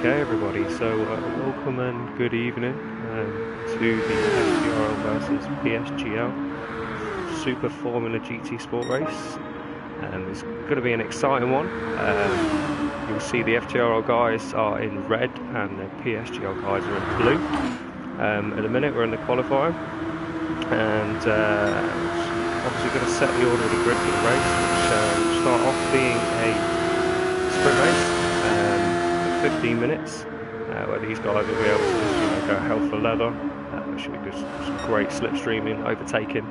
Okay, everybody, so welcome and good evening to the FTRL versus PSGL Super Formula GT Sport race. It's going to be an exciting one. You'll see the FTRL guys are in red and the PSGL guys are in blue. At the minute we're in the qualifier, and obviously going to set the order of the grid for the race, which will start off being a sprint race. 15 minutes, where these guys will be able to go hell for leather. There should be some great slipstreaming, overtaking,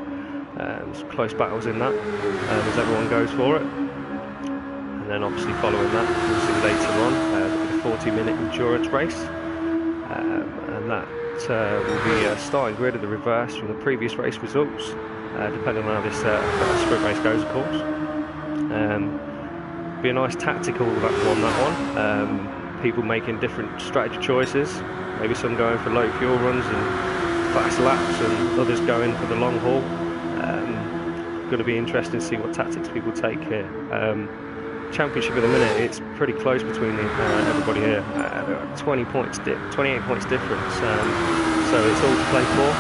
some close battles in that, as everyone goes for it. And then obviously following that, we'll see later on the 40-minute endurance race, and that will be a starting grid of the reverse from the previous race results, depending on how this sprint race goes, of course. Be a nice tactical one, that one. People making different strategy choices, maybe some going for low fuel runs and fast laps, and others going for the long haul. Going to be interesting to see what tactics people take here. Championship at the minute, it's pretty close between everybody here. There are 28 points difference, so it's all to play for,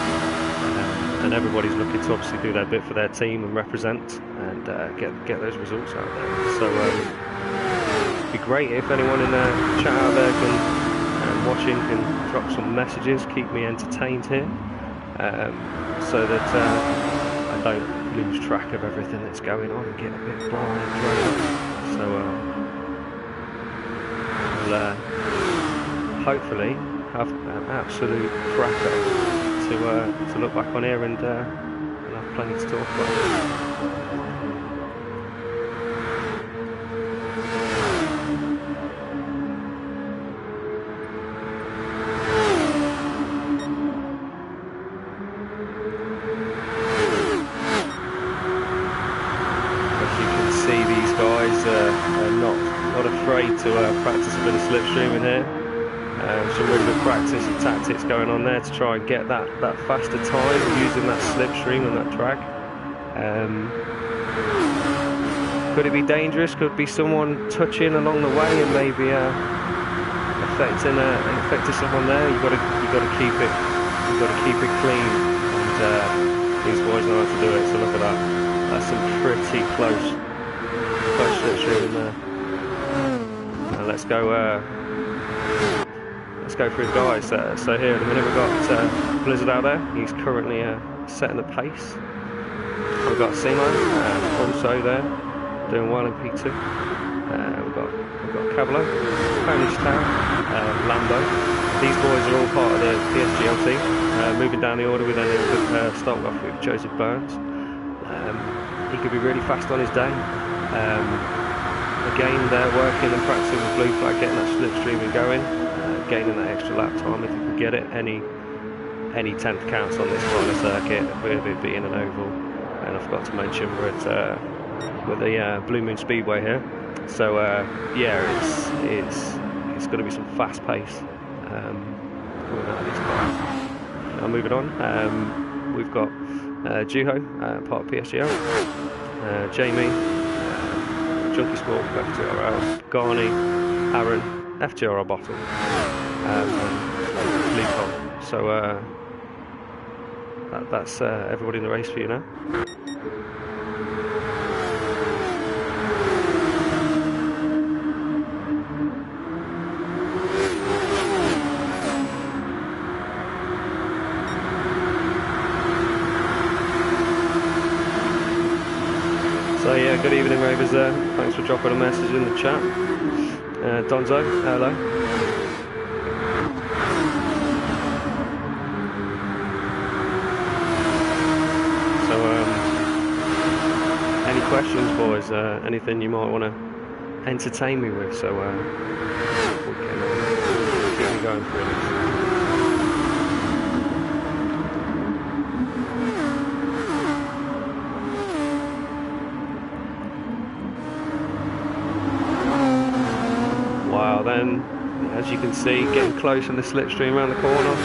and everybody's looking to obviously do their bit for their team and represent and get those results out there. So be great if anyone in the chat out there watching can drop some messages, keep me entertained here, so that I don't lose track of everything that's going on and get a bit blind. So we'll hopefully have an absolute cracker to look back on here, and we'll have plenty to talk about. Not afraid to practice a bit of slipstreaming here. Some really good practice and tactics going on there to try and get that faster time using that slipstream and that drag. Could it be dangerous? Could be someone touching along the way and maybe affecting someone there. You've got to keep it clean, and these boys know how to do it. So look at that. That's some pretty close slipstream in there. And let's go through the guys. So here at the minute we've got Blizzard out there. He's currently setting the pace. We've got Simo also there, doing well in P2. We've got Cablo, Ponish Town, Lando. These boys are all part of the PSGL team. Moving down the order, we then start off with Joseph Burns. He could be really fast on his day. Again, they're working and practicing with blue flag, getting that slipstreaming going, gaining that extra lap time if you can get it. Any 10th counts on this kind of circuit, with it being an oval. And I forgot to mention we're at the Blue Moon Speedway here. So yeah, it's going to be some fast pace coming out of these cars. Now moving on, we've got Juho, part of PSGL, Jamie, Junkie Sport, FTRL, Garni, Aaron, FTRL Bottle, and Lee. So that's everybody in the race for you now. So yeah, good evening ravers there. Thanks for dropping a message in the chat. Donzo, hello. So any questions, boys? Anything you might want to entertain me with? So we can get me going for it. Then, as you can see, getting close in the slipstream around the corner.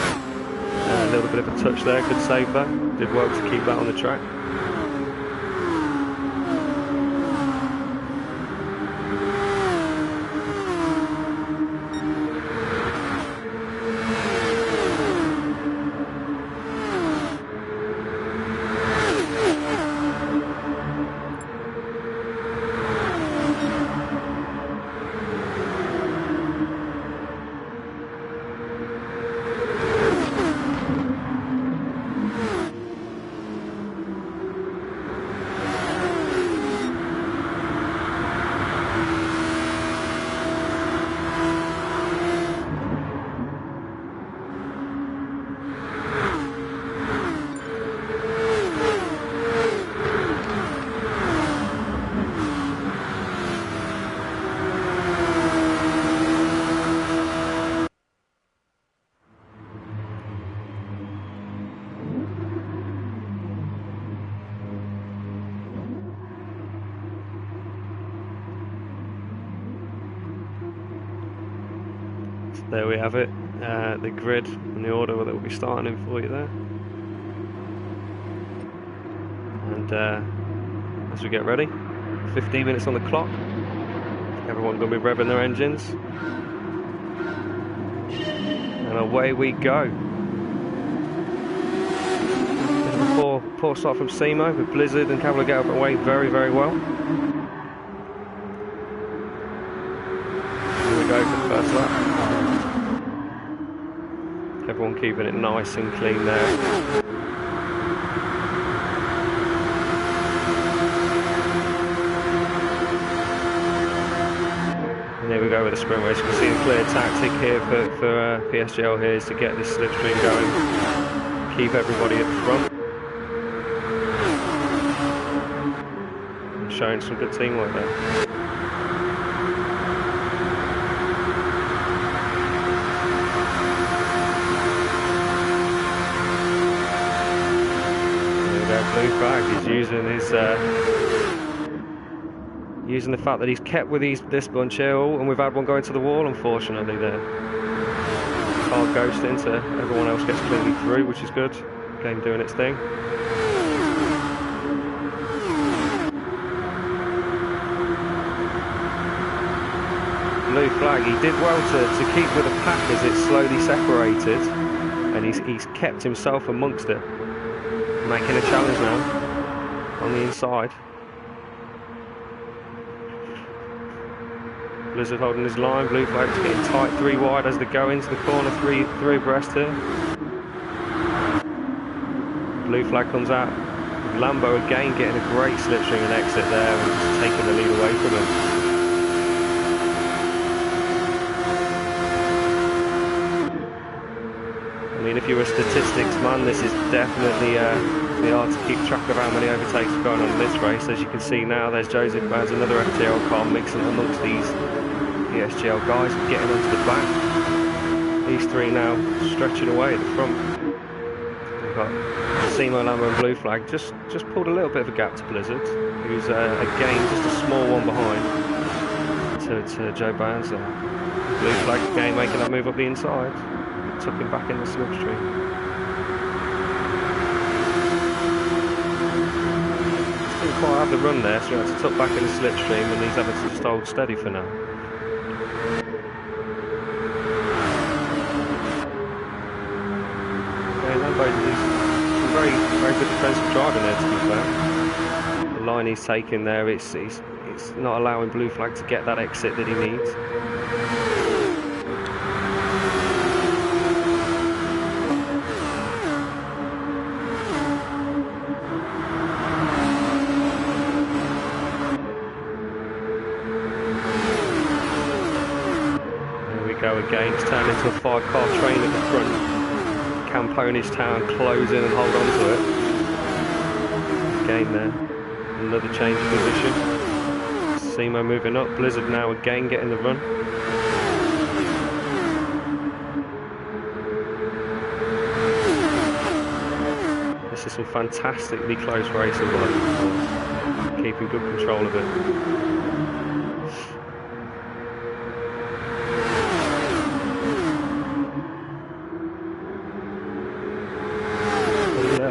A little bit of a touch there, could save that. Did well to keep that on the track. there we have it, the grid and the order that we'll be starting in for you there. And as we get ready, 15 minutes on the clock, everyone going to be revving their engines, and away we go. Bit of a poor start from Simo, with Blizzard and Cavallo get up away very, very well. Here we go for the first lap. Everyone keeping it nice and clean there. And here we go with the sprint race. You can see the clear tactic here for PSGL here is to get this slipstream going, keep everybody at the front. And showing some good teamwork there. Blue flag is using his using the fact that he's kept with this bunch here, and we've had one going to the wall unfortunately there. Car ghosting, so everyone else gets cleanly through, which is good. Game doing its thing. Blue flag, he did well to keep with the pack as it slowly separated, and he's kept himself amongst it. Making a challenge now on the inside. Blizzard holding his line. Blue flag's getting tight 3 wide as they go into the corner, three abreast here. Blue flag comes out. Lambo again getting a great slipstream and exit there and just taking the lead away from him. I mean, if you're a statistics man, this is definitely hard to keep track of how many overtakes are going on in this race. As you can see now, there's Joseph Bowers, another FTRL car, mixing amongst these PSGL guys, getting onto the back. These 3 now stretching away at the front. We've got Simo, Lambo and Blue Flag just pulled a little bit of a gap to Blizzard, who's again just a small one behind to Joe Bowers there. Blue Flag again making that move up the inside. Took him back in the slipstream. Didn't quite have the run there, so he had to tuck back in the slipstream, and he's having to just hold steady for now. Yeah, Lambo is some very, very good defensive driving there, to be fair. The line he's taking there, it's not allowing Blue Flag to get that exit that he needs. Go again, it's turned into a 5-car train at the front. Camponis Town close in and hold on to it. Again there, another change of position. Simo moving up, Blizzard now again getting the run. This is some fantastically close racing work, keeping good control of it.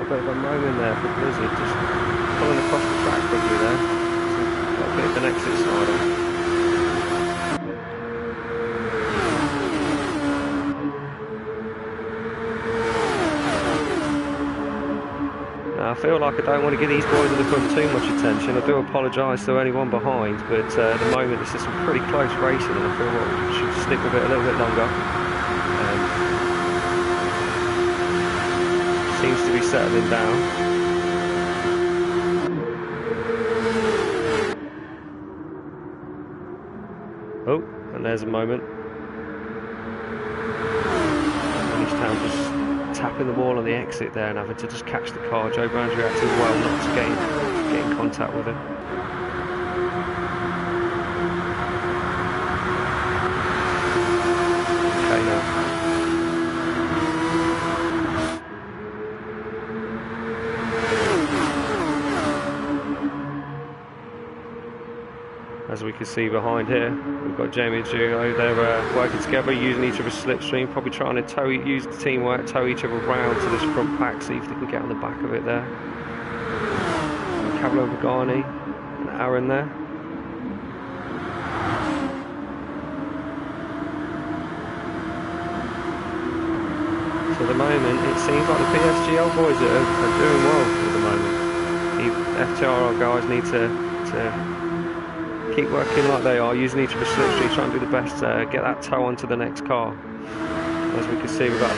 Bit of a moment there for Blizzard, just pulling across the track quickly there. So got a bit of an exit side on. Now I feel like I don't want to give these boys in the front too much attention. I do apologise to anyone behind, but at the moment this is some pretty close racing, and I feel like we should stick with it a little bit longer. Seems to be settling down. Oh, and there's a moment. Each Town just tapping the wall on the exit there and having to just catch the car. Joe Brown's reacting well not to get in contact with him. Okay now. as we can see behind here. We've got Jamie and Juho, they're working together, using each other's slipstream, probably trying to use the teamwork, tow each other around to this front pack, see if they can get on the back of it there. Cavalo Pagani and Aaron there. So at the moment, it seems like the PSGL boys are doing well at the moment. FTRL guys need to keep working like they are, using each other's slipstream, trying to do the best to get that tow onto the next car. As we can see, we've got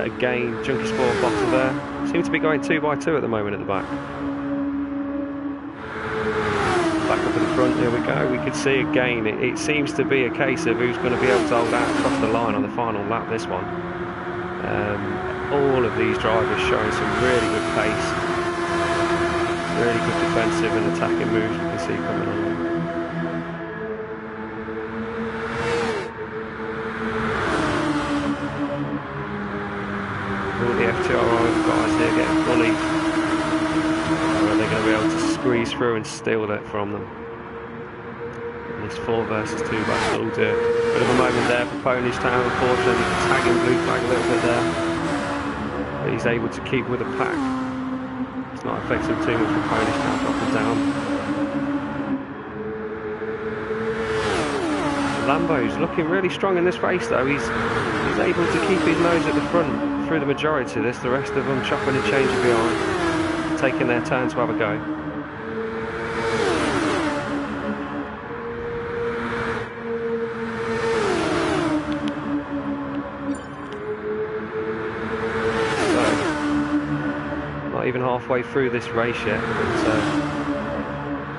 again Junkie Sport bottle there. Seem to be going 2x2 at the moment at the back. Back up at the front, here we go. We can see again, it seems to be a case of who's going to be able to hold out across the line on the final lap, this one. All of these drivers showing some really good pace, really good defensive and attacking moves we can see coming along. All the FTRL guys here getting bullied. Are they going to be able to squeeze through and steal that from them? And this 4 versus 2 battle will do it. Bit of a moment there for Ponish Town, unfortunately tagging blue flag a little bit there. But he's able to keep with the pack. It's not affecting too much for Ponish Town dropping down. Lambo's looking really strong in this race though. He's able to keep his nose at the front through the majority of this. The rest of them chopping and changing behind, taking their turn to have a go. Even halfway through this race yet, but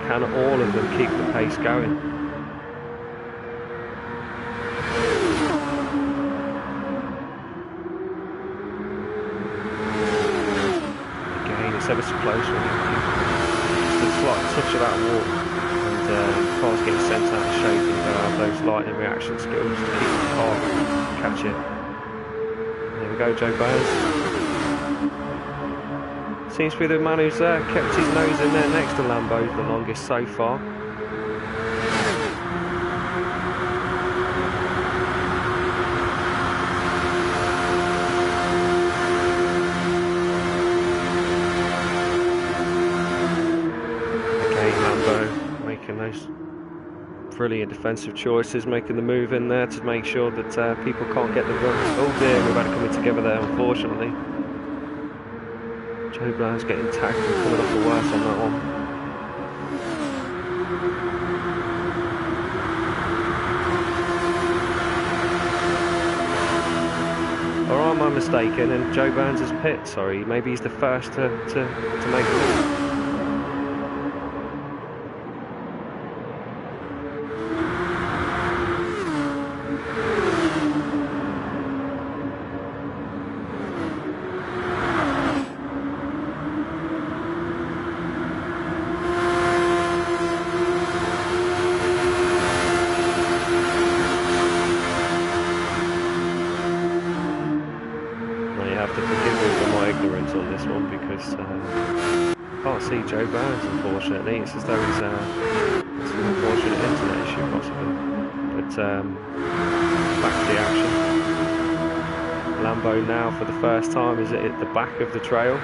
can all of them keep the pace going? Again, it's ever so close when the slight touch of that wall, and the car's getting sent out of shape, and you have those lightning reaction skills to keep the car, catch it. There we go, Joe Burns. Seems to be the man who's kept his nose in there next to Lambo's the longest so far. Again, Lambo making those brilliant defensive choices, making the move in there to make sure that people can't get the run. Oh dear, we've had it coming together there, unfortunately. Joe Brown's getting tagged and coming off the worst on that one. Or am I mistaken? And Joe Burns is pit, sorry. Maybe he's the first to make it. To forgive me for my ignorance on this one, because I can't see Joe Burns, unfortunately. It's as though it's an unfortunate internet issue possibly. But back to the action. Lambo now for the first time is at the back of the trail.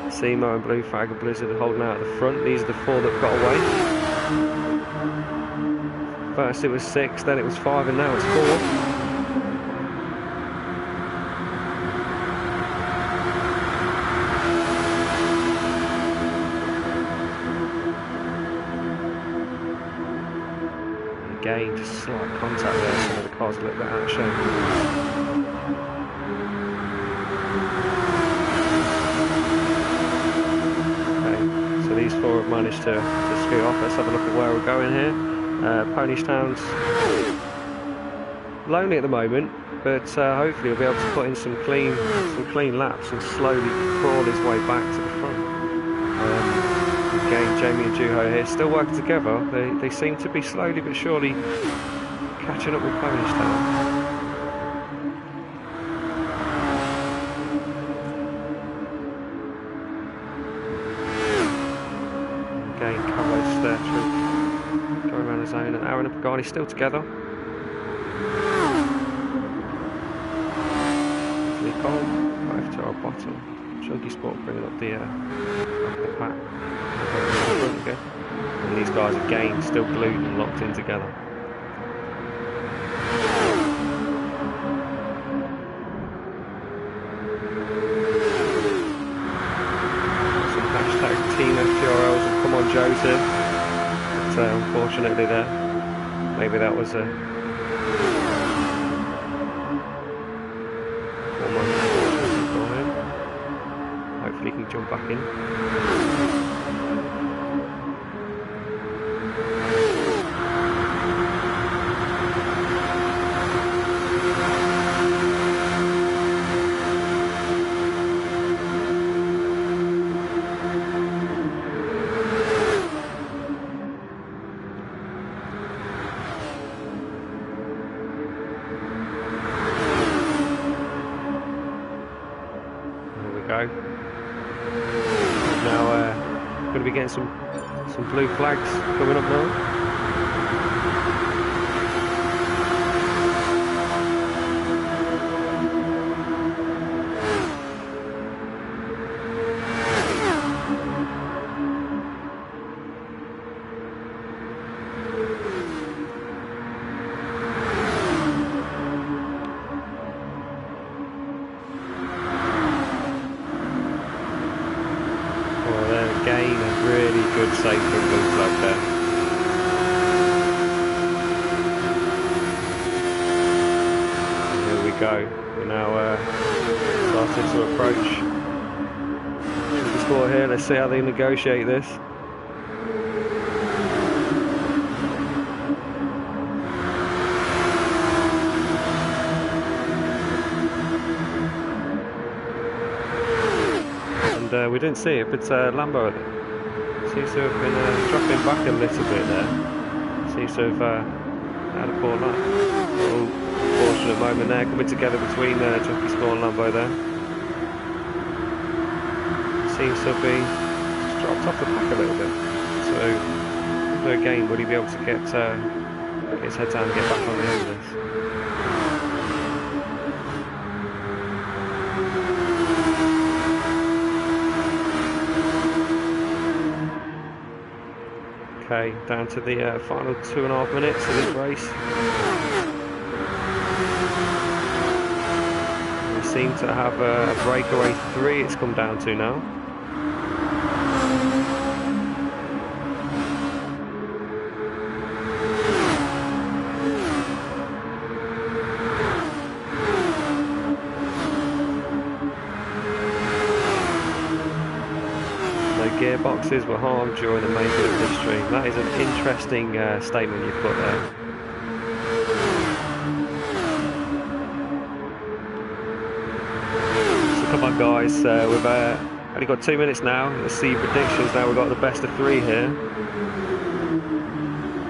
Simo and Blue Flag and Blizzard holding out at the front. These are the 4 that got away. First it was 6, then it was 5, and now it's 4. Again, just slight contact there, some of the cars a little bit out of shape. Okay, so these 4 have managed to scoot off. Let's have a look at where we're going here. Ponish Town's lonely at the moment, but hopefully he'll be able to put in some clean laps and slowly crawl his way back to the front. Again, Jamie and Juho here, still working together. They seem to be slowly but surely catching up with Ponish Town. Again, Carlos there going around the zone, and Aaron and Pagani still together. Nicole, FTRL bottom. Chunky Sport bringing up the pack. Okay. And these guys again still glued and locked in together. Some hashtag Team FTRLs and Come On Joseph. But unfortunately there, maybe that was a hopefully he can jump back in. There we go. Now going to be getting some blue flags coming up now. Again, a really good safe from blue flag there. And here we go. We're now starting to approach the score here. Let's see how they negotiate this. We didn't see it, but Lambo seems to have been dropping back a little bit there. Seems to have had a poor lap. Oh, fortunate moment there, coming together between Chunky Sport and Lambo there. Seems to have been just dropped off the pack a little bit. So again, will he be able to get his head down and get back on the end of this? Okay, down to the final 2.5 minutes of this race. We seem to have a breakaway 3 it's come down to now. Gearboxes were harmed during the making of this stream. That is an interesting statement you've put there. So come on guys, we've only got 2 minutes now. Let's see predictions now. We've got the best of 3 here.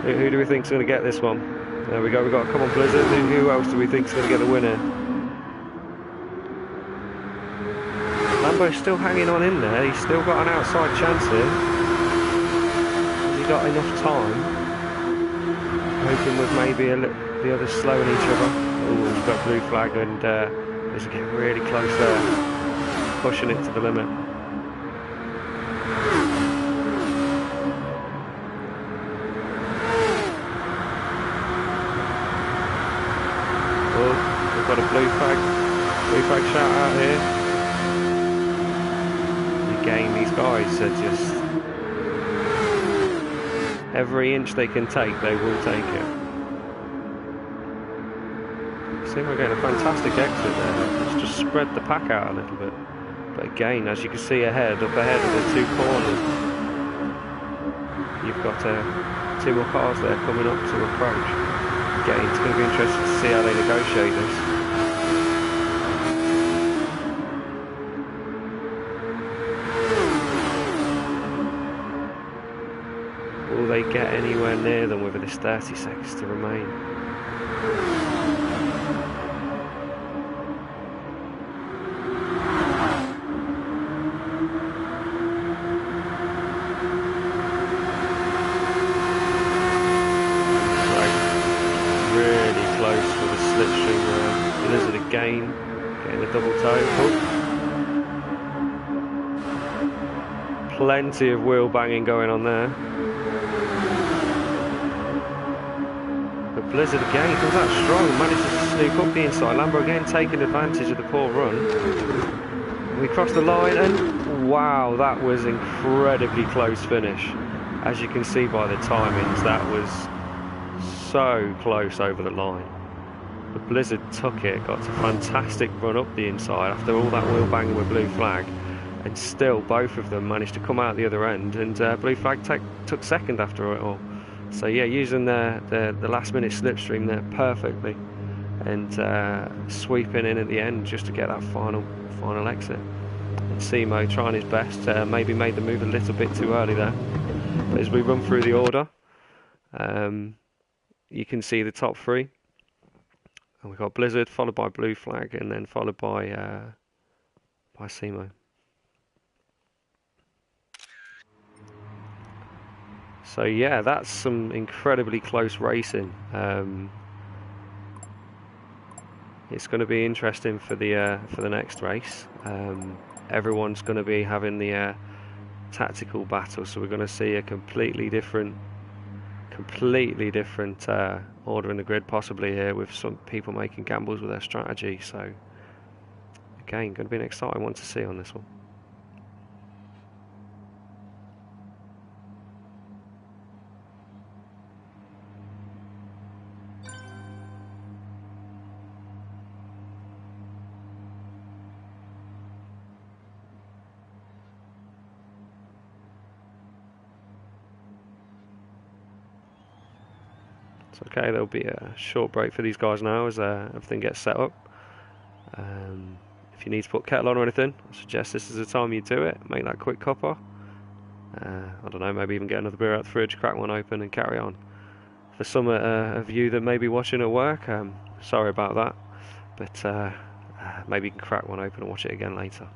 Who do we think is going to get this one? There we go, we've got Come On Blizzard. Who else do we think is going to get the winner? Lambo's still hanging on in there. He's still got an outside chance here. Has he got enough time? Hoping with maybe the others slowing each other. Oh, he's got blue flag and he's getting really close there. Pushing it to the limit. Oh, we've got a blue flag shout out here. Again, these guys are just, every inch they can take, they will take it. See, we're getting a fantastic exit there. Let's just spread the pack out a little bit. But again, as you can see up ahead of the 2 corners, you've got 2 more cars there coming up to approach. Again, it's going to be interesting to see how they negotiate this. Will they get anywhere near them with this 30 seconds to remain? double toe hook. Plenty of wheel banging going on there. But Blizzard again comes out strong, manages to sneak up the inside. Lambo again taking advantage of the poor run. We crossed the line and wow, that was incredibly close finish. As you can see by the timings, that was so close over the line. But Blizzard took it, got a fantastic run up the inside after all that wheel banging with Blue Flag, and still both of them managed to come out the other end, and Blue Flag took second after it all. So yeah, using the last minute slipstream there perfectly, and sweeping in at the end just to get that final exit. And Simo trying his best, maybe made the move a little bit too early there. But as we run through the order, you can see the top three. And we've got Blizzard, followed by Blue Flag, and then followed by Simo. So yeah, that's some incredibly close racing. It's going to be interesting for the next race. Everyone's going to be having the tactical battle, so we're going to see a completely different order in the grid possibly here, with some people making gambles with their strategy. So again, going to be an exciting one to see on this one. Okay, there'll be a short break for these guys now as everything gets set up. If you need to put kettle on or anything, I suggest this is the time you do it. Make that quick cuppa. I don't know, maybe even get another beer out the fridge, crack one open and carry on. For some of you that may be watching at work, sorry about that, but maybe you can crack one open and watch it again later.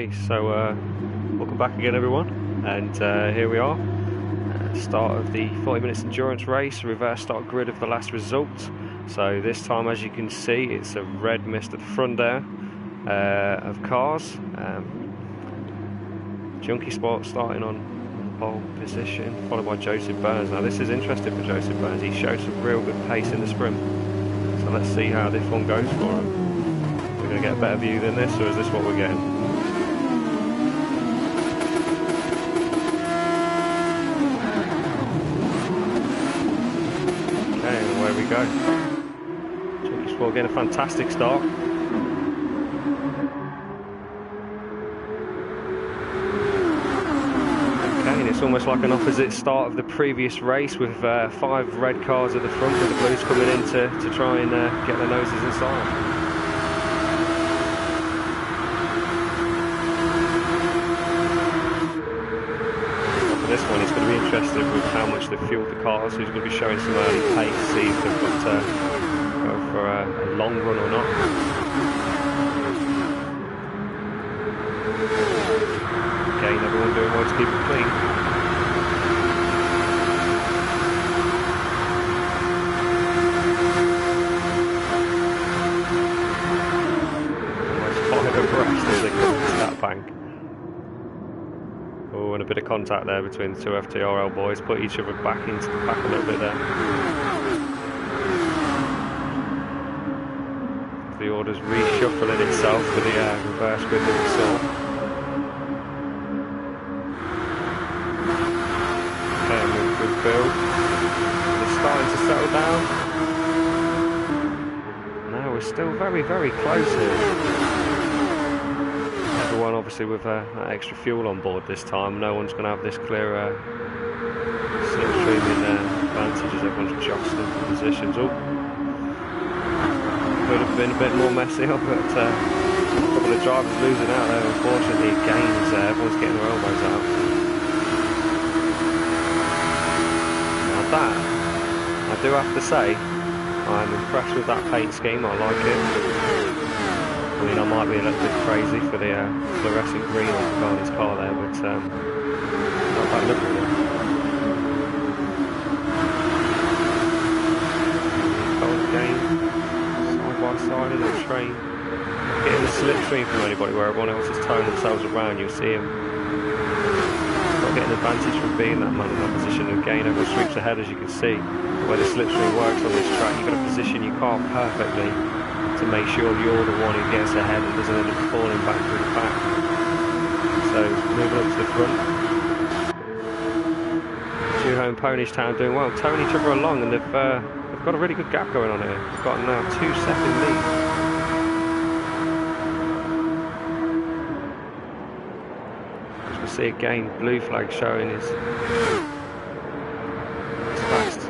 Okay, so welcome back again everyone, and here we are, start of the 40 minutes endurance race, reverse start grid of the last result. So this time, as you can see, it's a red mist at the front there of cars. Junkie Sport starting on pole position, followed by Joseph Burns. Now this is interesting for Joseph Burns, he showed some real good pace in the sprint, so let's see how this one goes for him. We're going to get a better view than this, or is this what we're getting? Okay, and away we go. Junkie Sport getting a fantastic start. Okay, and it's almost like an opposite start of the previous race, with 5 red cars at the front, with the blues coming in to try and get their noses inside. This one is going to be interesting with how much they've fueled the cars, who's going to be showing some early pace, see if they've got to go for a long run or not. Again, everyone doing well to keep it clean. Almost 5 abreast as they come to that bank. Oh, and a bit of contact there between the 2 FTRL boys, put each other back into the pack a little bit there. The order's reshuffling itself for the reverse grid that we saw. Okay, good build. It's starting to settle down. Now we're still very, very close here. Everyone obviously with that extra fuel on board this time. No one's going to have this clear slipstreaming advantage as everyone's jostling for positions. Oh, could have been a bit more messy, but a couple of drivers losing out there, unfortunately. Again, everyone's getting their elbows out. Now that, I do have to say, I'm impressed with that paint scheme. I like it. I mean, I might be a little bit crazy for the fluorescent green on his car there, but not bad look at it. Game, side by side in the train, getting the slipstream from anybody where everyone else is towing themselves around. You'll see him not getting advantage from being that man in that position. Again, everyone sweeps ahead, as you can see. The way the slipstream works on this track, you've got to position your car perfectly to make sure you're the one who gets ahead and doesn't end up falling back through the pack. So moving up to the front, Juho and Ponish Town doing well, towing each other along, and they've got a really good gap going on here. They've got now 2-second lead. As we see again, blue flag showing is fast.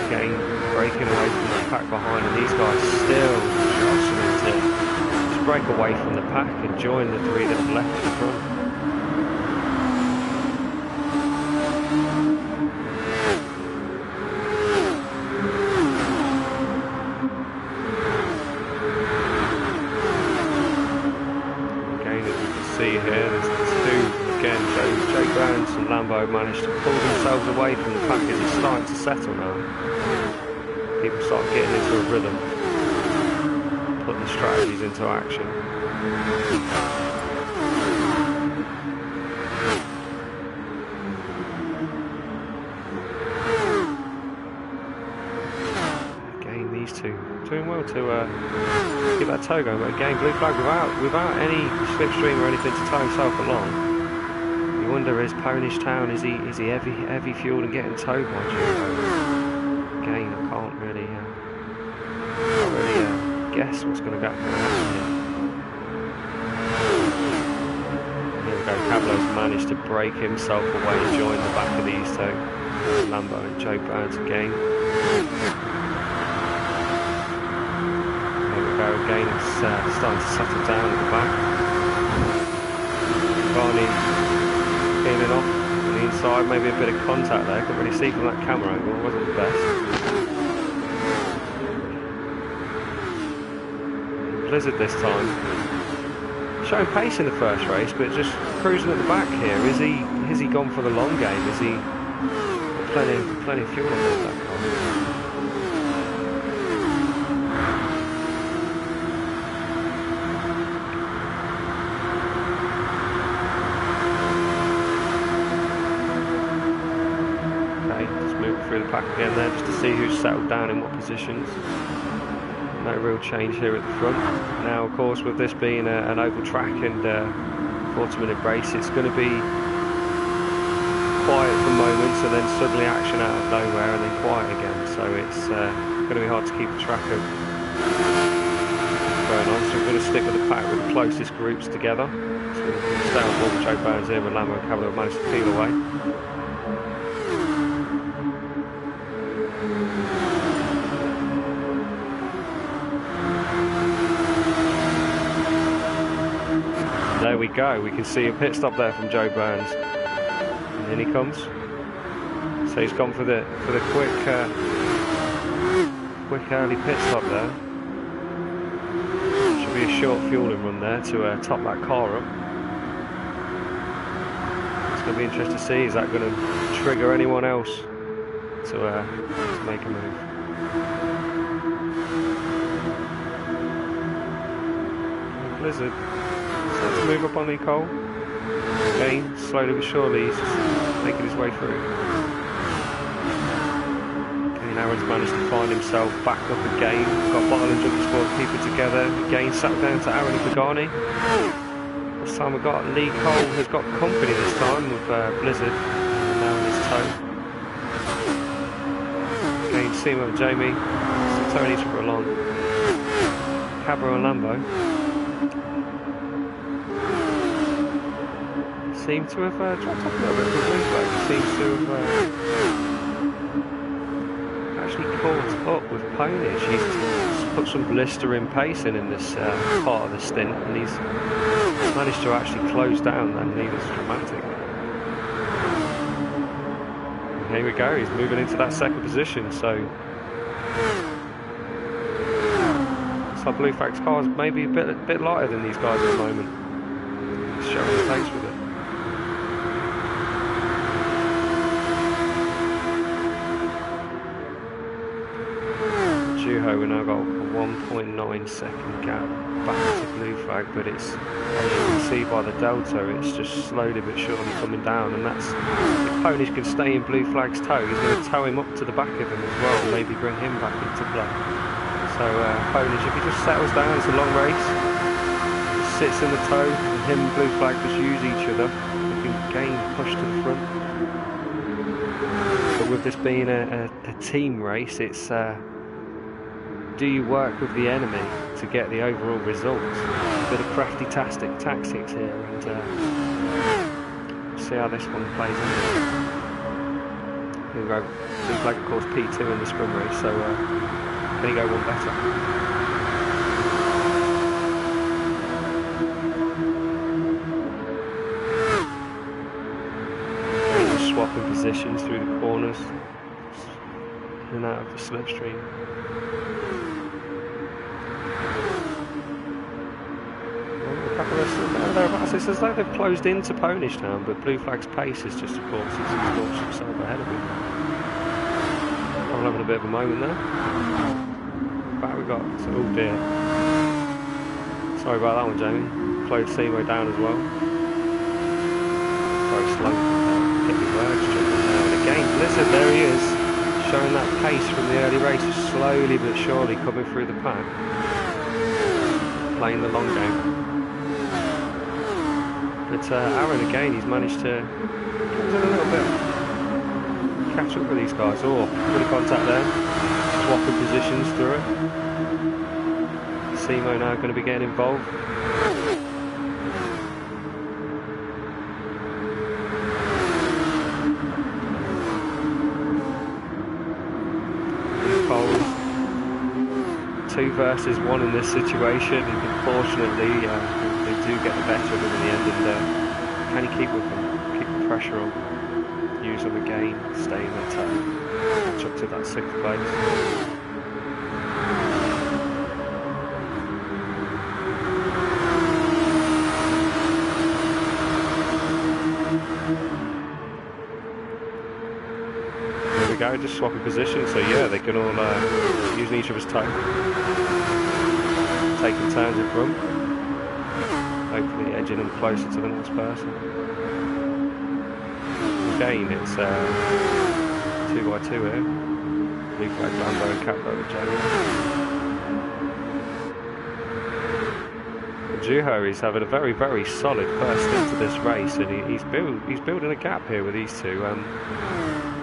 Again, breaking away from the pack behind, and these guys still jostling to just break away from the pack and join the 3 that have left at the front. Again, as we can see here, there's 2 again. Jake Burns and Lambo managed to pull themselves away from the pack as it's starting to settle now. People start getting into a rhythm, putting the strategies into action. Again, these 2 doing well to get that tow going, but again, blue flag without any slipstream or anything to tow himself along. You wonder, is Ponish Town, is he heavy fueled and getting towed by Juho? Again, I can't really guess what's going to happen here. Here we go, Cablo's managed to break himself away and join the back of these 2. Lambo and Joe Burns again. Here we go again, it's starting to settle down at the back. Barney peeling off on the inside, maybe a bit of contact there, couldn't really see from that camera angle, it wasn't the best. Blizzard this time, showing pace in the first race, but just cruising at the back here. Has he gone for the long game? Is he plenty of fuel on board that car? Through the pack again there, just to see who's settled down in what positions. No real change here at the front. Now, of course, with this being an oval track and 40-minute race, it's going to be quiet for moments and then suddenly action out of nowhere and then quiet again. So it's going to be hard to keep track of what's going on. So we're going to stick with the pack with the closest groups together. So we'll stay on board with Joe Burns here, with Lambo and Cavallo managed to peel away. There we go, we can see a pit stop there from Joe Burns. And in he comes. So he's gone for the quick early pit stop there. Should be a short fueling run there to top that car up. It's going to be interesting to see, is that going to trigger anyone else to make a move. Blizzard starts to move up on Nicole. Again, slowly but surely, he's just making his way through. Again, Aaron's managed to find himself back up again. Got Bottle and Junkie Sport keep it together. Again, settled down to Aaron and Pagani. This time we've got Lee Cole has got company this time with Blizzard now on his toe. Again, Simo and Jamie, towing each other along. Cabra and Lambo seem to have dropped off a little bit from Blue Flag. Seems to have actually caught up with Ponish. He's put some blistering pace in this part of the stint, and he's managed to actually close down that lead. Is dramatic. And here we go, he's moving into that second position, so Blue Flag's car is maybe a bit lighter than these guys at the moment. He's showing the pace with it. Juho, we now got a 1.9 second gap back to Blue Flag, but it's, as you can see by the delta, it's just slowly but surely coming down, and that's, if Ponish can stay in Blue Flag's toe, he's going to tow him up to the back of him as well, maybe bring him back into play. So Ponish, if he just settles down, it's a long race, just sits in the toe, and him and Blue Flag just use each other, they can gain push to the front. But with this being a team race, it's do you work with the enemy to get the overall results? A bit of crafty tactics here, and see how this one plays out. Here we go. Blue Flag, of course, P2 in the sprint race, so can he go one better? Just swapping positions through the corners, in and out of the slipstream. It's as though they've closed into Ponish Town, but Blue Flag's pace is just, of course, he's launched himself ahead of him. I'm having a bit of a moment there. Back we got, so, oh dear. Sorry about that one, Jamie. Closed Simo down as well. Very slow. Get the words jumping now. And again, Blizzard, there he is, showing that pace from the early race, slowly but surely coming through the pack. Playing the long game. But Aaron, again, he's managed to comes in a little bit, catch up with these guys. Oh, bit of contact there, swapping positions through it. Simo now going to be getting involved. Cole, 2 versus 1 in this situation, and unfortunately they do get the better of him in the end, and can he keep with them, keep the pressure on, use them again, stay in the toe, catch up to that 6th place. go, just swapping positions. So yeah, they can all using each other's toe, taking turns in front, hopefully edging them closer to the next person. Again, it's 2x2 here. Blue flag Lambo and Capo with Juho is having a very, very solid first into this race, and he's building a gap here with these two.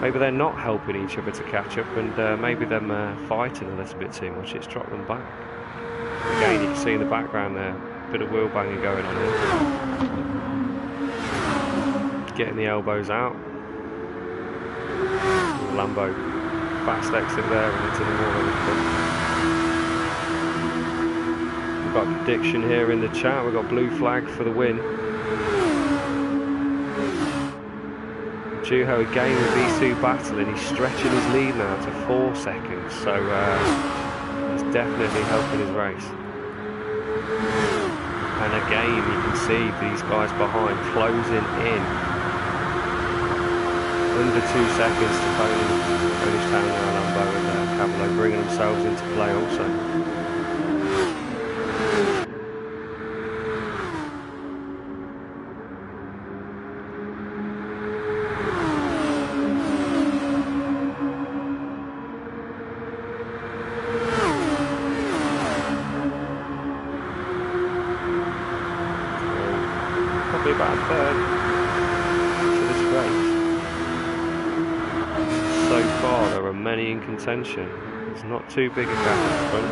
Maybe they're not helping each other to catch up, and maybe them fighting a little bit too much. It's dropped them back. Again, you can see in the background there, a bit of wheel banging going on here. Getting the elbows out. Lambo, fast exit there and into the wall of the front. We've got a prediction here in the chat. We've got blue flag for the win. Juho again with these two battling. He's stretching his lead now to 4 seconds, so he's definitely helping his race. And again, you can see these guys behind closing in. Under 2 seconds to finish Town now, Lambo and Cavallo bringing themselves into play also. Probably about a third to this race. So far there are many in contention. It's not too big a gap in front.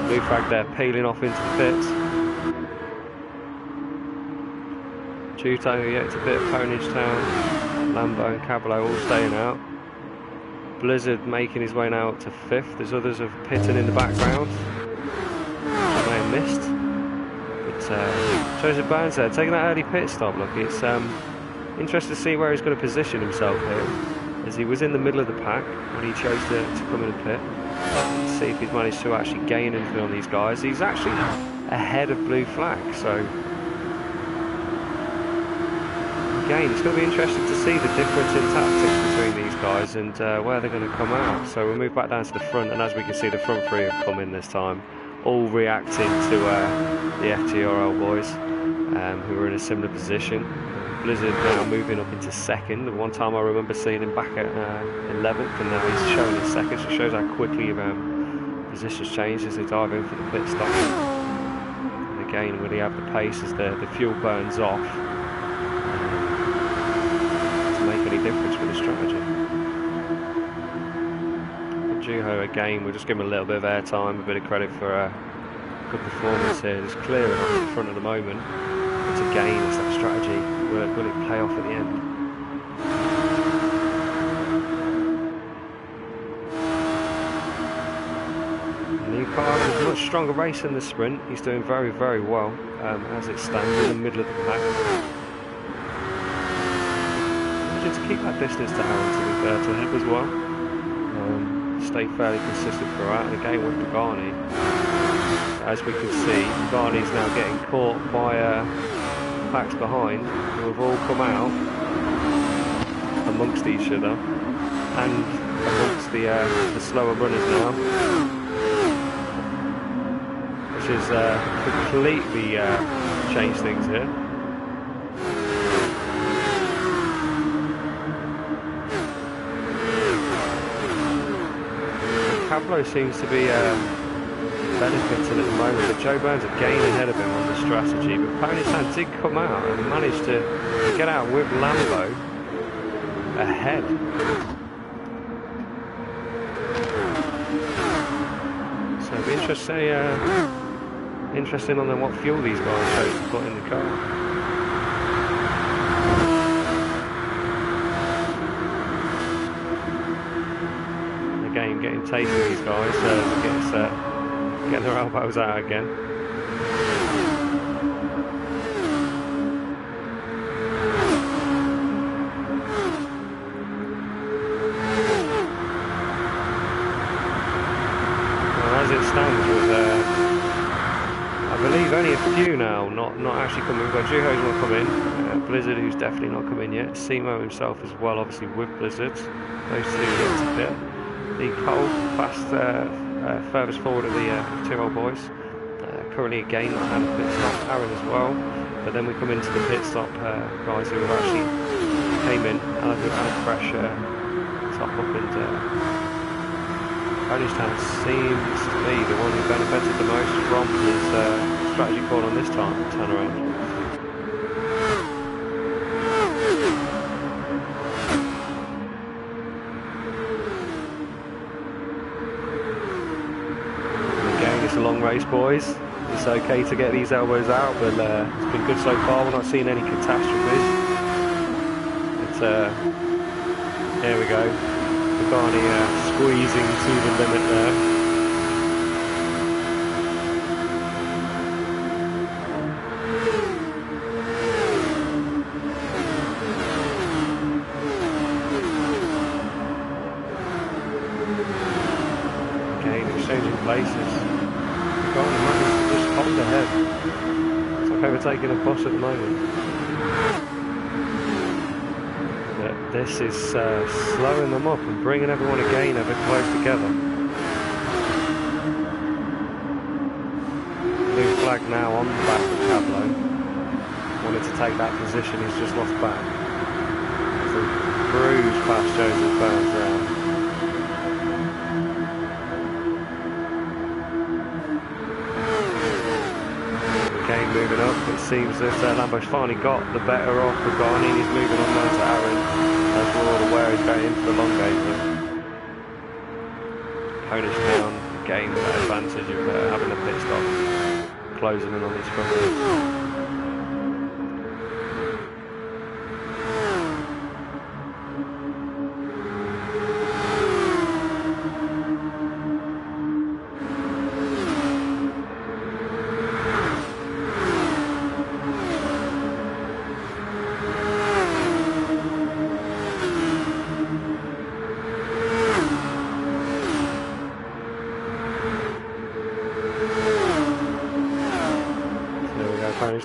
Blue flag there peeling off into the pits. Juho, yeah, it's a bit of Ponage Town. Lambo and Cavallo all staying out. Blizzard making his way now up to 5th. There's others of pitting in the background, which I may have missed. But Joseph Burns there taking that early pit stop. Look, it's interesting to see where he's going to position himself here, as he was in the middle of the pack when he chose to come in and pit. Let's see if he's managed to actually gain anything on these guys. He's actually ahead of blue flag, so again, it's going to be interesting to see the difference in tactics between these guys and where they're going to come out. So we'll move back down to the front, and as we can see, the front three have come in this time, all reacting to the FTRL boys, who are in a similar position. Blizzard now moving up into 2nd. One time I remember seeing him back at 11th, and now he's showing in 2nd, so it shows how quickly positions change as they dive in for the pit stop. And again, will he have the pace as the fuel burns off to make any difference with the strategy? Juho again, we'll just give him a little bit of airtime, a bit of credit for a good performance here. Just clearing off the front at the moment. But again, it's that strategy. Will it play off at the end? New car has a much stronger race in the sprint. He's doing very, very well as it stands in the middle of the pack. Managing to keep that distance to Aaron, to be fair to him as well. Stay fairly consistent throughout, and again with Pagani, as we can see, Pagani's now getting caught by packs behind, who have all come out amongst each other and amongst the slower runners now, which has completely changed things here. Cavallo seems to be benefiting at the moment, but Joe Burns again ahead of him on the strategy, but Ponage Town did come out and managed to get out with Lambo ahead. So it'll be interesting on then what fuel these guys chose to put in the car. Again, getting taste of these guys, getting their elbows out again. Well, as it stands, with I believe only a few now not actually coming. We've got Juho's will come in, Blizzard, who's definitely not come in yet. Simo himself as well, obviously with Blizzards. Those two yet to pit. The Cole, furthest forward of the FTRL boys. Currently again not had a pit stop. Aaron as well. But then we come into the pit stop guys who have actually came in and had a fresh top up, and Town seems to be the one who benefited the most from his strategy call on this turnaround. Again, it's a long race, boys. It's okay to get these elbows out, but it's been good so far. We're not seeing any catastrophes. It's there we go. Pagani squeezing to the limit there. Again, exchanging places. Pagani managed to just hold ahead. It's like overtaking a bus at the moment. But this is slowing them up and bringing everyone again a bit close together. Blue flag now on the back of Pablo. Wanted to take that position, he's just lost back. It's a bruise past Joseph Burns there. Again moving up, it seems that Lambo's finally got the better of Pagani. He's moving on down to Aaron, as we're all aware he's going into the long game here. Polish Town again with that advantage of having a pit stop, closing in on his front wheel.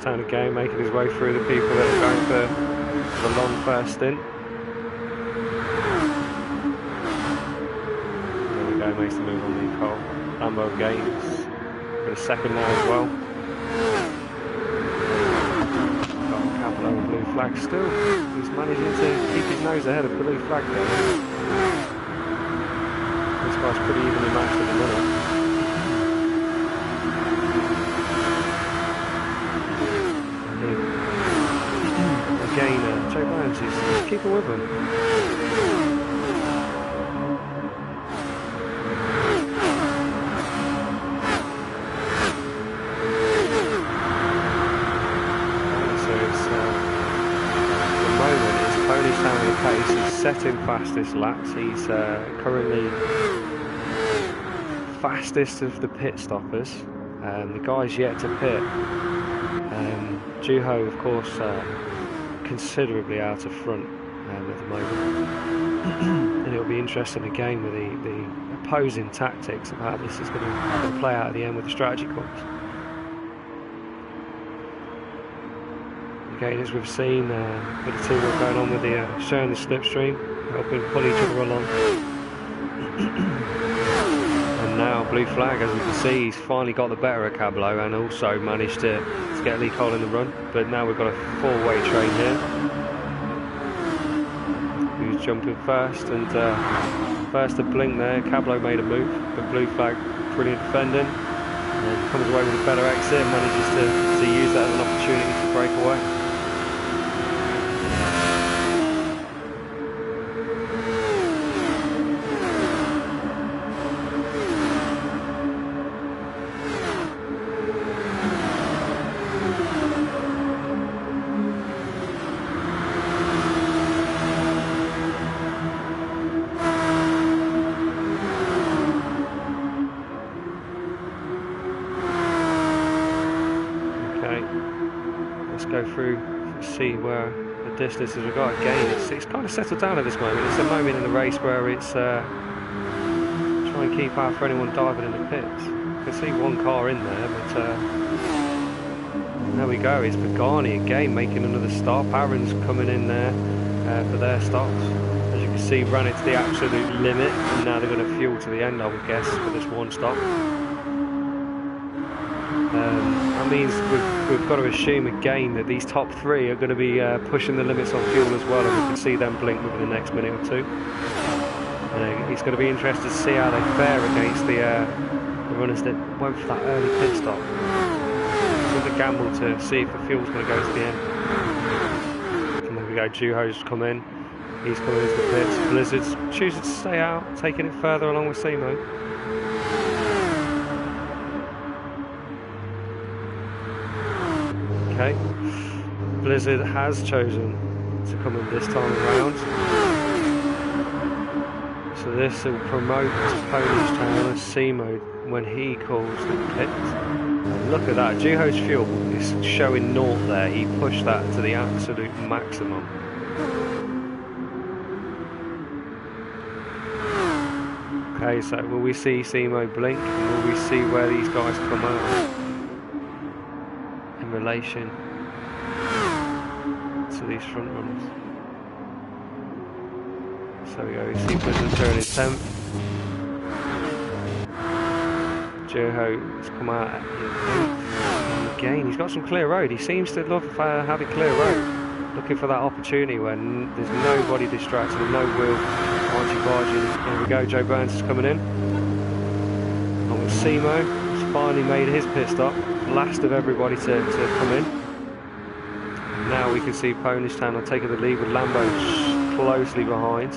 Town again, making his way through the people that are going for the long first stint. There we go, makes the move on the Cole. Lambo gains for a second now as well. Got Capello and blue flag still. He's managing to keep his nose ahead of blue flag there. This guy's pretty evenly matched at the minute. Again, Joe Burns is keeping with him. So it's at the moment it's Polish Town in pace. He's setting fastest laps. He's currently fastest of the pit stoppers. The guy's yet to pit. Juho, of course, considerably out of front at the moment. And it'll be interesting again with the opposing tactics of how this is going to play out at the end with the strategy calls. Again, as we've seen with the teamwork going on with the sharing the slipstream, helping pull each other along. And now blue flag, as we can see, he's finally got the better of Cablo and also managed to get Lee Cole in the run. But now we've got a four-way train here. Who's jumping first, and first to blink there, Cablo made a move, but blue flag, brilliant defending, and comes away with a better exit and manages to use that as an opportunity to break away. Let's go through, see where the distance has got. Again, it's kind of settled down at this moment. It's a moment in the race where it's try and keep out for anyone diving in the pits. You can see one car in there, but There we go, it's Pagani again making another stop. Aaron's coming in there for their stops. As you can see, ran it to the absolute limit, and now they're going to fuel to the end, I would guess, for this one stop. That means we've got to assume again that these top three are going to be pushing the limits on fuel as well, and we can see them blink within the next minute or two. It's going to be interesting to see how they fare against the runners that went for that early pit stop. It's a gamble to see if the fuel's going to go to the end. And there we go, Juho's come in. He's coming into the pits. Blizzard's choosing to stay out, taking it further along with Simo. Okay, Blizzard has chosen to come in this time around. So this will promote Pony's Town as Simo when he calls the pit. And look at that, Juho's fuel is showing naught there. He pushed that to the absolute maximum. Okay, so will we see Simo blink? And will we see where these guys come out in relation to these front runners? So we go, we see Blizzard turn his 10th. Juho has come out at 8th. Again, he's got some clear road. He seems to love having clear road. Looking for that opportunity when there's nobody distracted and no wheel argy-bargy. Here we go, Joe Burns is coming in. And with Simo, he's finally made his pit stop. Last of everybody to come in. And now we can see Ponish Town are taking the lead with Lambo closely behind.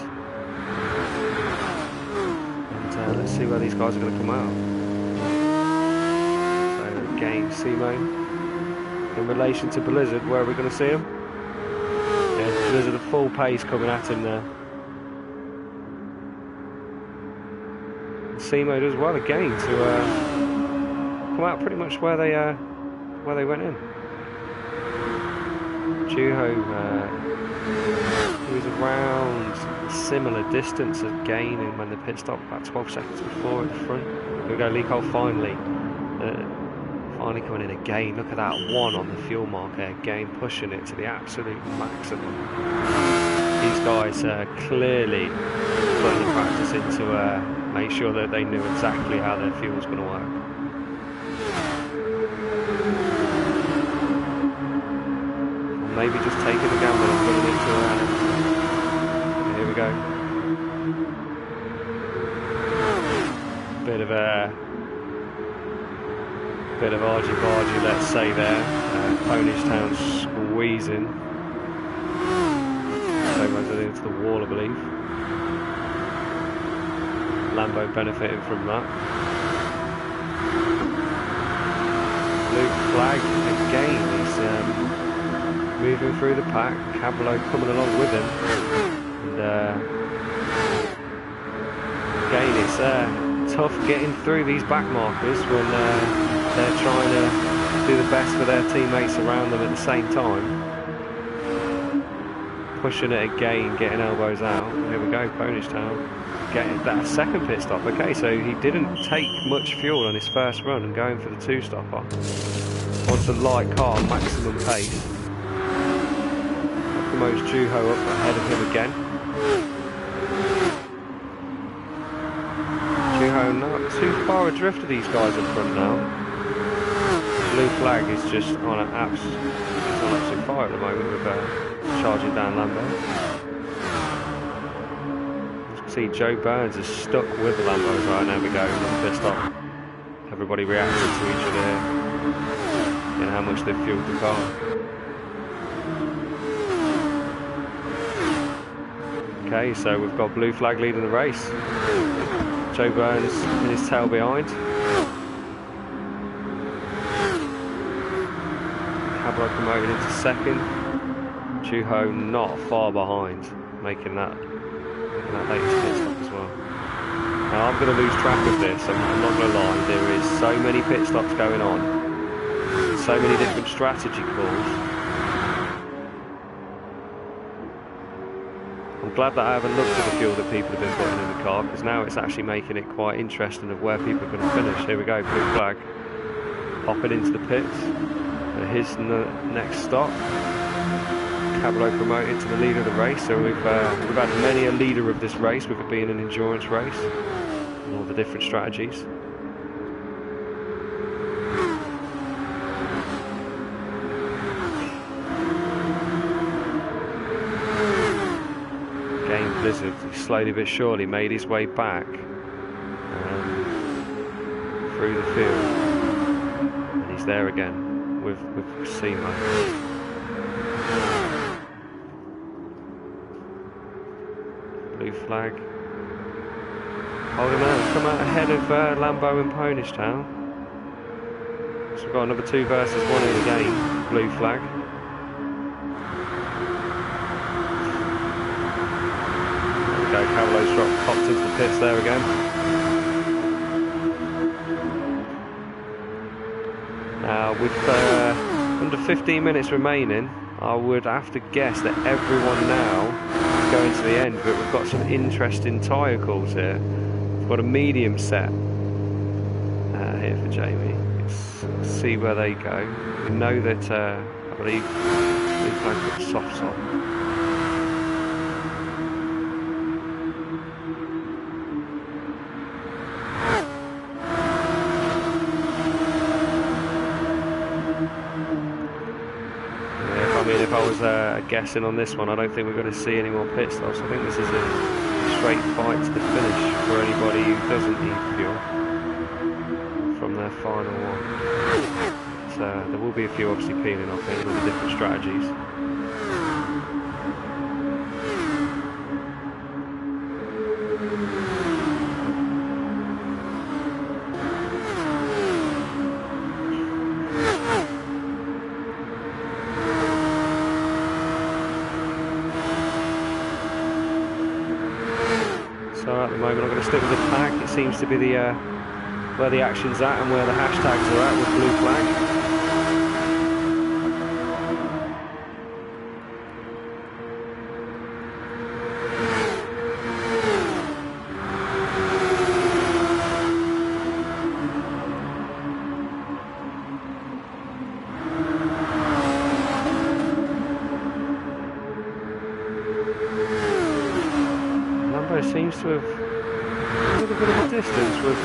And let's see where these guys are going to come out. So again, Simo in relation to Blizzard, where are we going to see him? Yeah, Blizzard at full pace coming at him there. And Simo does well again to come out pretty much where they went in. Juho he was around a similar distance again when the pit stop, about 12 seconds before at the front. Here we go, Lee Cole finally coming in again. Look at that one on the fuel marker again, pushing it to the absolute maximum. These guys clearly putting the practice in to make sure that they knew exactly how their fuel was going to work. Maybe just taking the gamble and putting it to here we go. Bit of argy-bargy, let's say there. Ponish Town squeezing. Everyone's into the wall, I believe. Lambo benefiting from that. Blue flag again. He's moving through the pack, Cablo coming along with him, and again it's tough getting through these back markers when they're trying to do the best for their teammates around them at the same time. Pushing it again, getting elbows out. Here we go, Ponish Town getting that second pit stop. Okay, so he didn't take much fuel on his first run and going for the two-stopper. Wants a light car, maximum pace. Promotes Juho up ahead of him again. Juho not too far adrift of these guys in front now. Blue flag is just on an absolute fire at the moment with charging down Lambo. You can see Joe Burns is stuck with the Lambos right now. We go, pissed off. Everybody reacting to each other here and how much they've fueled the car. Okay, so we've got blue flag leading the race. Joe Burns in his tail behind. Cablo promoted into second. Juho not far behind, making that latest pit stop as well. Now I'm going to lose track of this, I'm not going to lie, there is so many pit stops going on, so many different strategy calls. I'm glad that I haven't looked at the fuel that people have been putting in the car, because now it's actually making it quite interesting of where people are going to finish. Here we go, blue flag, hopping into the pits. his next stop. Cablo promoted to the leader of the race, so we've had many a leader of this race, with it being an endurance race, and all the different strategies. Again, Blizzard slowly but surely made his way back through the field, and he's there again with Simo. Blue flag. Holding out, come out ahead of Lambo and Ponish Town. So we've got another 2 versus 1 in the game. Blue flag. There we go, Cavallo's popped into the pits there again. Now with under 15 minutes remaining, I would have to guess that everyone now is going to the end, but we've got some interesting tyre calls here. We've got a medium set here for Jamie. Let's see where they go. We know that I believe we've got softs on. If I was guessing on this one, I don't think we're going to see any more pit stops. I think this is a straight fight to the finish for anybody who doesn't need fuel from their final one. But, there will be a few obviously peeling off in all the different strategies. So at the moment I'm going to stick with the pack. It seems to be the where the action's at and where the hashtags are at with blue flag. Seems to have a little bit of a distance with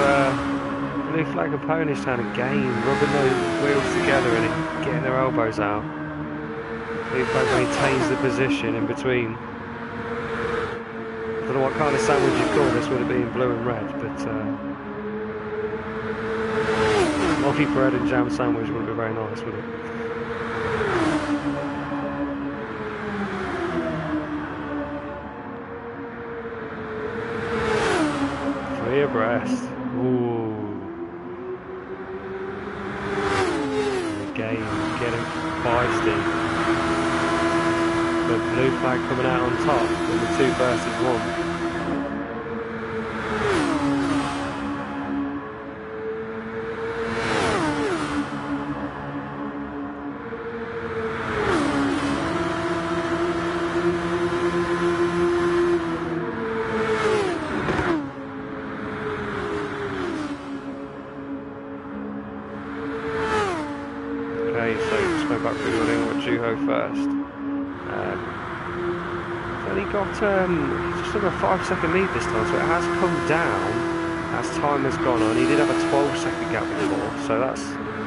Blue Flag and Ponish Town again, rubbing those wheels together and getting their elbows out. Blue Flag maintains the position in between. I don't know what kind of sandwich you'd call this, would it be in blue and red, but Moffy bread and jam sandwich wouldn't be very nice, would it? Abreast. Ooh. Again, getting feisty. But blue flag coming out on top in the 2 versus 1. So just go back through the order with Juho first. Only got just under a 5-second lead this time, so it has come down as time has gone on. He did have a 12-second gap before, so that's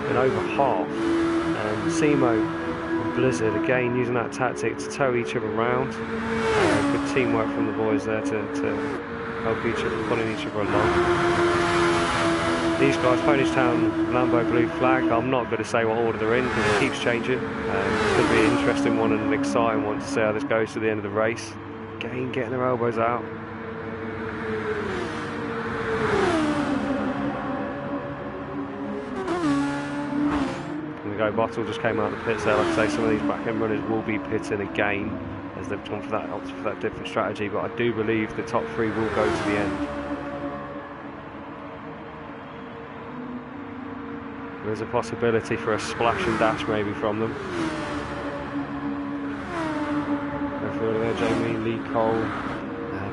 been over half. And Simo and Blizzard again using that tactic to tow each other around. Good teamwork from the boys there to help each other, pulling each other along. These guys, Ponish Town, Lambo, Blue Flag, I'm not going to say what order they're in because it keeps changing. It's going to be an interesting one and an exciting one to see how this goes to the end of the race. Again, getting their elbows out. And we go, Bottle just came out of the pits there. Like I say, some of these back end runners will be pitting again as they've gone for that different strategy, but I do believe the top 3 will go to the end. There's a possibility for a splash and dash maybe from them. Go further there, Jamie, Lee Cole,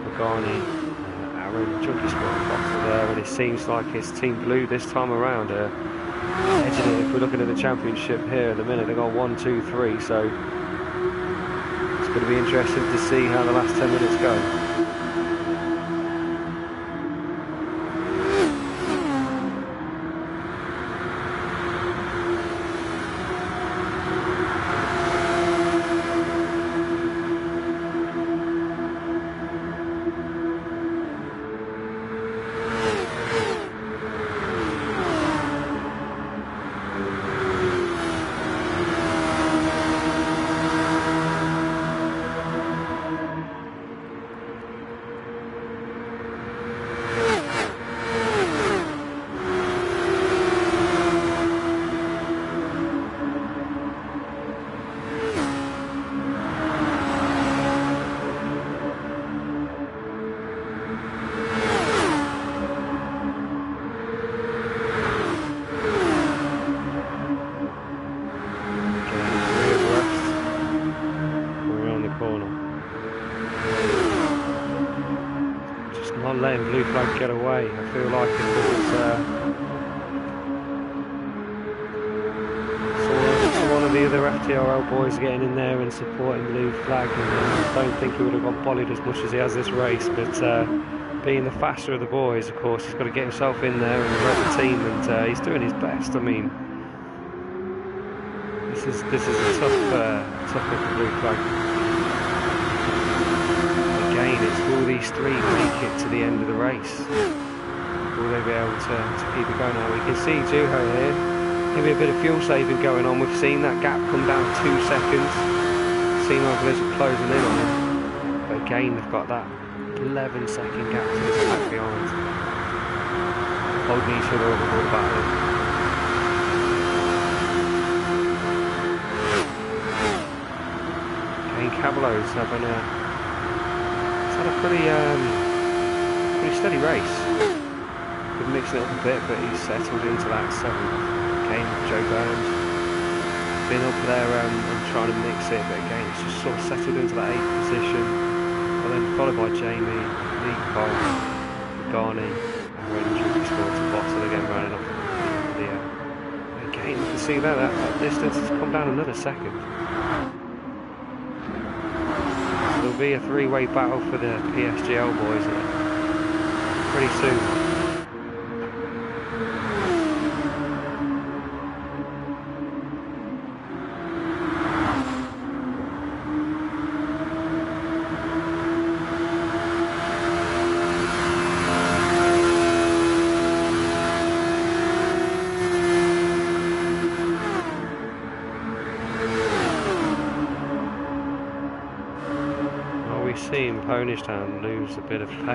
Pagani, Aaron, Junkie Sport Bottle there, and it seems like it's Team Blue this time around. edging it. If we're looking at the championship here at the minute, they've got 1, 2, 3, so it's going to be interesting to see how the last 10 minutes go. Not letting blue flag get away. I feel like if it was one of the other FTRL boys getting in there and supporting blue flag, and I don't think he would have got bullied as much as he has this race. But being the faster of the boys, of course, he's got to get himself in there and rep the team, and he's doing his best. I mean, this is a tough one for blue flag. It's will these three make it to the end of the race? Will they be able to keep it going? Now we can see Juho here, maybe a bit of fuel saving going on. We've seen that gap come down 2 seconds. Seen our Blizzard closing in on him, but again they've got that 11-second gap to this back behind, holding each other up all battling. Again, Cavallo's having a pretty steady race. Could mix it up a bit, but he's settled into that 7th. Again, Joe Burns been up there and trying to mix it, but again it's just sort of settled into that 8th position. And then followed by Jamie, Lee Cole, Garni, Orange, who scored to Bottle again, running off the again you can see there that distance has come down another second. It'll be a 3-way battle for the PSGL boys pretty soon. Seeing Ponish Town lose a bit of pace. So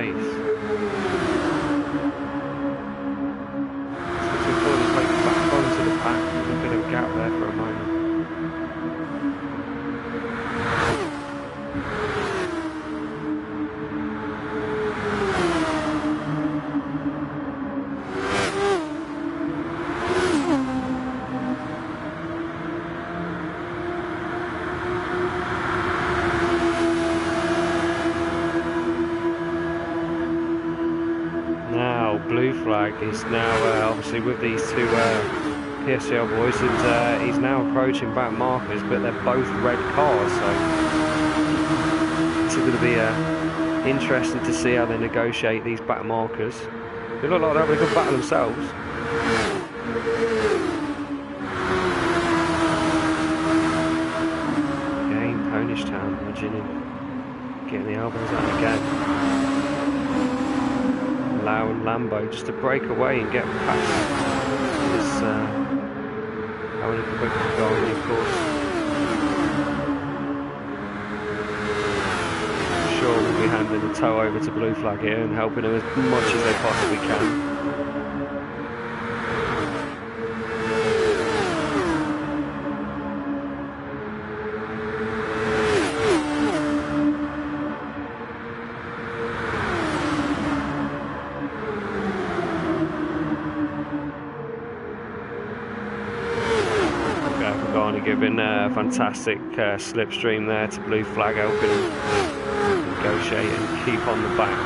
we pull the plate back onto the pack, with a bit of a gap there for a moment. Blue flag is now obviously with these two PSGL boys, and he's now approaching back markers, but they're both red cars, so it's going to be interesting to see how they negotiate these back markers. They look like they're having a good battle themselves. Again, Ponish Town nudging him, getting the elbows out again. Allowing Lambo just to break away and get past this having a quick goal, of course. I'm sure we'll be handing the tow over to blue flag here and helping them as much as they possibly can. Giving a fantastic slipstream there to blue flag, helping him negotiate and keep on the back.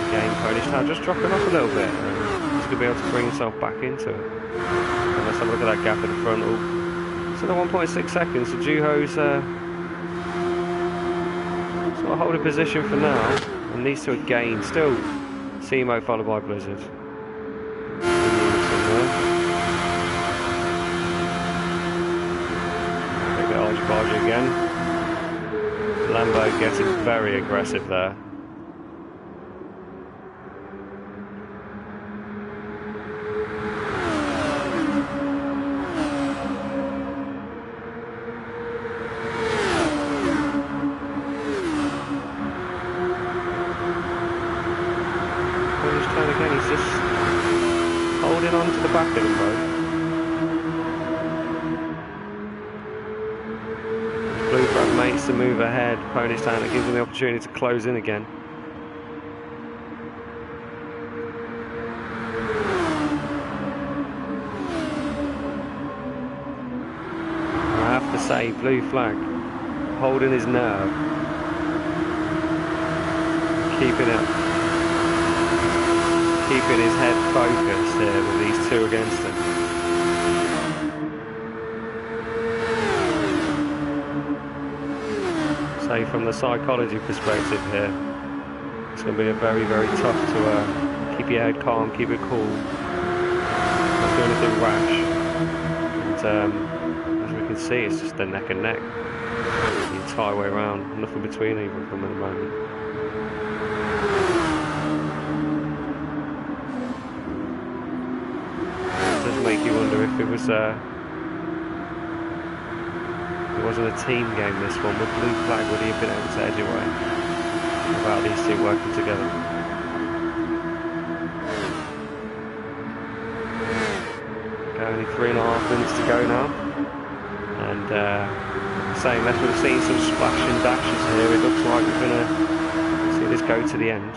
Again, Pony's Town just dropping off a little bit. He's going to be able to bring himself back into it. And let's have a look at that gap at the front. Oh, it's another 1.6 seconds. So Juho's sort of holding position for now. And these two again. Still Simo followed by Blizzard. Big Argy again. Lambo getting very aggressive there. Again, he's just holding on to the back of them both. Blue Flag makes the move ahead. Pony's Town, it gives him the opportunity to close in again. I have to say, Blue Flag holding his nerve, keeping his head focused here with these two against him. So from the psychology perspective here, it's going to be a very, very tough to keep your head calm, keep it cool, not do anything rash. And as we can see, it's just a neck and neck the entire way around, nothing between either of them at the moment. Make you wonder if it wasn't a team game, this one, with Blue Flag, would he have been able to edge away without these two working together? Only 3.5 minutes to go now, and saying that we've seen some splash and dashes here. It looks like we're going to see this go to the end.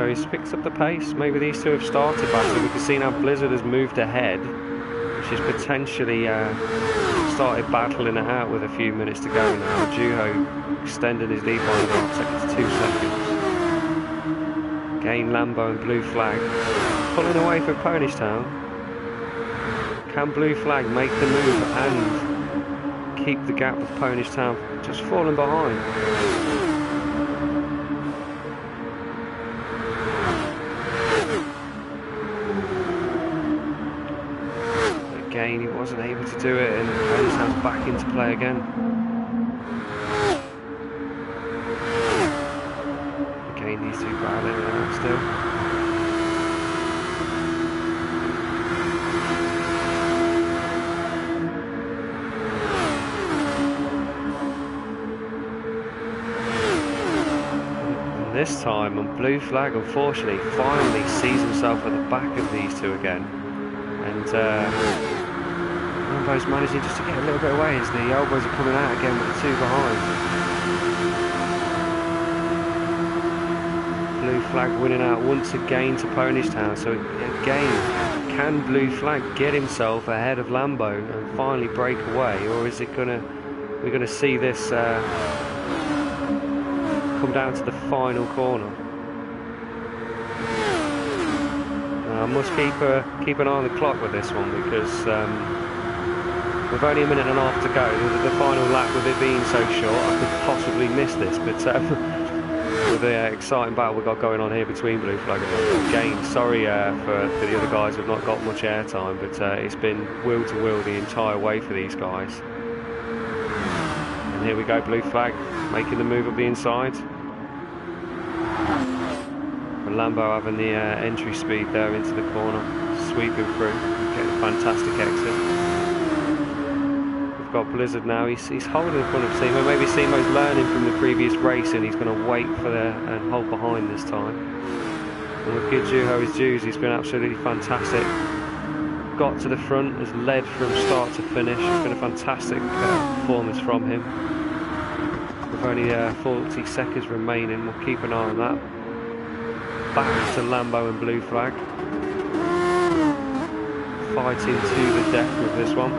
He's picked up the pace. Maybe these two have started battling. We can see now Blizzard has moved ahead, which is potentially started battling it out with a few minutes to go now. Juho extending his lead by 1.5 seconds, 2 seconds. Again, Lambo and Blue Flag pulling away from Pony's Town. Can Blue Flag make the move and keep the gap with Pony's Town just falling behind? Again, he wasn't able to do it, and Pony's Town's back into play again. Again, these two battling it out still. And this time, on Blue Flag, unfortunately, finally sees himself at the back of these two again. And Lambo's managing just to get a little bit away as the elbows are coming out again with the two behind. Blue Flag winning out once again to Pony's Town. So again, can Blue Flag get himself ahead of Lambo and finally break away, or is it we're gonna see this come down to the final corner? I must keep an eye on the clock with this one, because with only a minute and a half to go, the final lap, with it being so short, I could possibly miss this. But with the exciting battle we've got going on here between Blue Flag and Lambo, again, sorry for the other guys who've not got much airtime, but it's been wheel to wheel the entire way for these guys. And here we go, Blue Flag making the move up the inside. Lambo having the entry speed there into the corner, sweeping through, getting a fantastic exit. We've got Blizzard now, he's holding in front of Simo. Maybe Simo's learning from the previous race and he's going to wait for and hold behind this time. And with good Juho his dues, he's been absolutely fantastic. Got to the front, has led from start to finish. It's been a fantastic performance from him. With only 40 seconds remaining, we'll keep an eye on that. back to Lambo and blue flag. Fighting to the death with this one.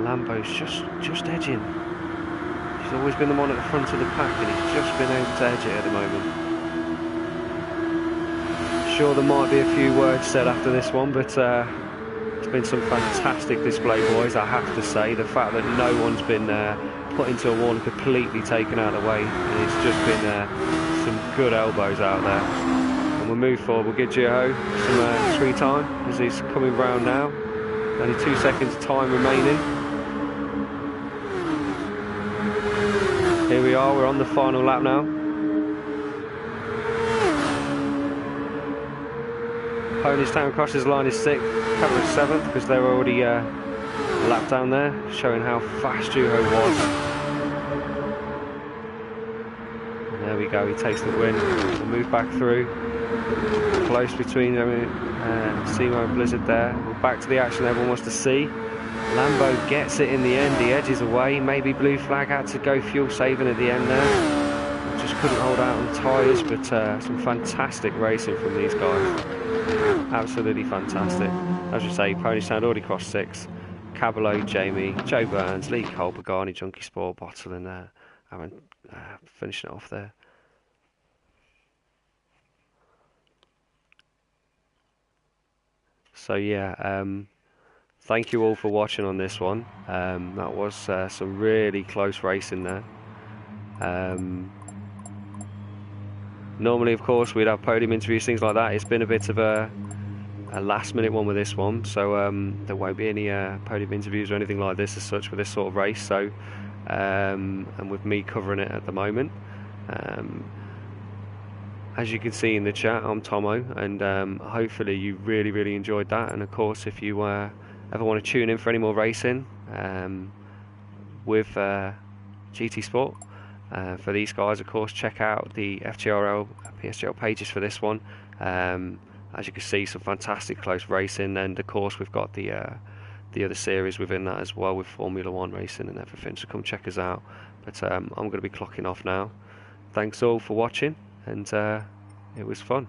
Lambo's just edging. He's always been the one at the front of the pack, and he's just been able to edge it at the moment. Sure, there might be a few words said after this one, but it's been some fantastic display, boys, I have to say. The fact that no one's been put into a wall and completely taken out of the way, and it's just been some good elbows out there. And we'll move forward. We'll give Gio some screen time as he's coming round now. Only 2 seconds time remaining. Here we are, we're on the final lap now. Pony's Town crosses line is 6th, Cabra is 7th, because they were already a lap down there, showing how fast Juho was. And there we go, he takes the win. We'll move back through. Close between Simo and Blizzard there. We're back to the action everyone wants to see. Lambo gets it in the end, he edges away. Maybe blue flag had to go fuel saving at the end there. Just couldn't hold out on the tyres, but some fantastic racing from these guys. Absolutely fantastic. As you say, Pony Sound already crossed 6. Cabello, Jamie, Joe Burns, Lee Cole, Pagani, Junkie Sport, Bottle, and Aaron finishing it off there. So yeah, thank you all for watching on this one. That was some really close racing there. Normally, of course, we'd have podium interviews, things like that. It's been a bit of a last minute one with this one, so there won't be any podium interviews or anything like this as such with this sort of race. So, and with me covering it at the moment. As you can see in the chat, I'm Tomo, and hopefully you really enjoyed that. And of course, if you ever want to tune in for any more racing with GT Sport, for these guys, of course, check out the FTRL, PSGL pages for this one. As you can see, some fantastic close racing, and of course we've got the other series within that as well with Formula 1 racing and everything, so come check us out. But I'm going to be clocking off now. Thanks all for watching, and it was fun.